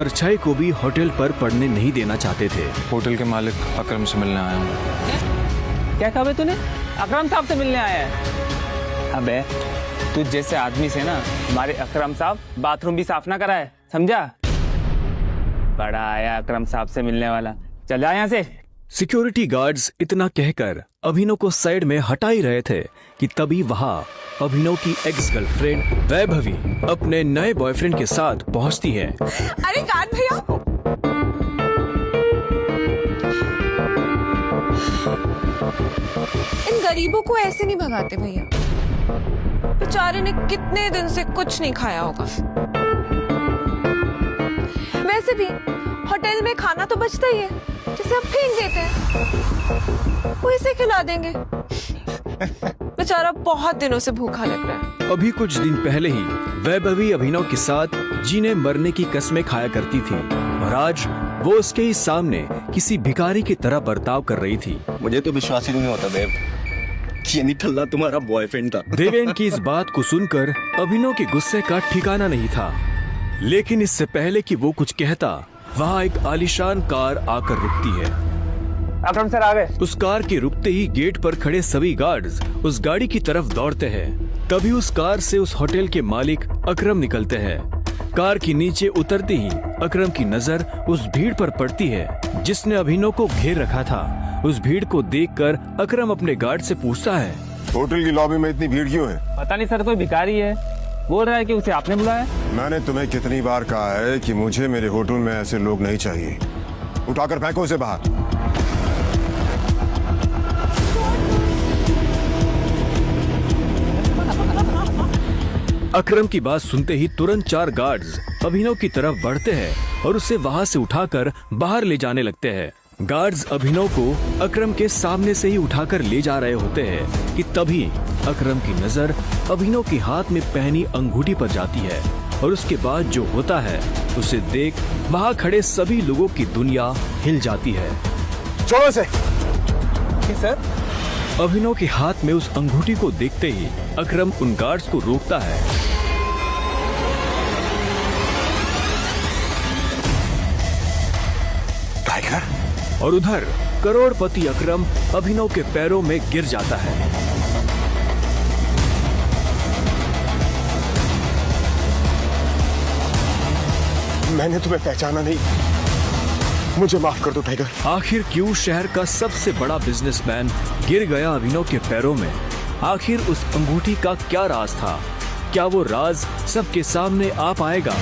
परछाई को भी होटल पर पड़ने नहीं देना चाहते थे। होटल के मालिक अकरम से मिलने आया हूँ। क्या कहा बे तूने? अकरम साहब से मिलने आया है? अबे तू जैसे आदमी से ना हमारे अकरम साहब बाथरूम भी साफ ना कराए, समझा? बड़ा आया अकरम साहब से मिलने वाला, चल जा यहाँ से। सिक्योरिटी गार्ड्स इतना कहकर अभिनव को साइड में हटा ही रहे थे कि तभी वहां अभिनव की एक्स गर्लफ्रेंड वैभवी अपने नए बॉयफ्रेंड के साथ पहुंचती है। अरे गार्ड भैया, इन गरीबों को ऐसे नहीं भगाते भैया। बेचारे ने कितने दिन से कुछ नहीं खाया होगा। वैसे भी होटल में खाना तो बचता ही है, जिसे हम फेंक देते हैं, वो इसे खिला देंगे। बेचारा बहुत दिनों से भूखा लग रहा है। अभी कुछ दिन पहले ही वैभवी अभिनव के साथ जीने मरने की कसमें खाया करती थी और आज वो उसके ही सामने किसी भिखारी की तरह बर्ताव कर रही थी। मुझे तो विश्वास ही नहीं होता देव कि ये निठल्ला तुम्हारा बॉयफ्रेंड था। देवेन की इस बात को सुनकर अभिनव के गुस्से का ठिकाना नहीं था, लेकिन इससे पहले कि वो कुछ कहता, वहाँ एक आलीशान कार आकर रुकती है। अकरम सर आ गए। उस कार के रुकते ही गेट पर खड़े सभी गार्ड्स उस गाड़ी की तरफ दौड़ते हैं। तभी उस कार से उस होटल के मालिक अकरम निकलते हैं। कार के नीचे उतरते ही अकरम की नजर उस भीड़ पर पड़ती है जिसने अभिनव को घेर रखा था। उस भीड़ को देखकर अकरम अपने गार्ड से पूछता है, होटल की लॉबी में इतनी भीड़ क्यों है? पता नहीं सर, कोई भिखारी है, बोल रहा है कि उसे आपने बुलाया। मैंने तुम्हें कितनी बार कहा है कि मुझे मेरे होटल में ऐसे लोग नहीं चाहिए। उठाकर फेंको उसे बाहर। अकरम की बात सुनते ही तुरंत 4 गार्ड्स अभिनव की तरफ बढ़ते हैं और उसे वहां से उठाकर बाहर ले जाने लगते हैं। गार्ड्स अभिनव को अकरम के सामने से ही उठाकर ले जा रहे होते हैं कि तभी अकरम की नजर अभिनव के हाथ में पहनी अंगूठी पर जाती है और उसके बाद जो होता है उसे देख वहां खड़े सभी लोगों की दुनिया हिल जाती है। छोड़ो इसे। सर, अभिनव के हाथ में उस अंगूठी को देखते ही अकरम उन गार्ड्स को रोकता है। टाइगर। और उधर करोड़पति अकरम अभिनव के पैरों में गिर जाता है। मैंने तुम्हें पहचाना नहीं, मुझे माफ कर दो टाइगर। आखिर क्यों शहर का सबसे बड़ा बिजनेसमैन गिर गया अभिनव के पैरों में? आखिर उस अंगूठी का क्या राज था? क्या वो राज सबके सामने आ पाएगा?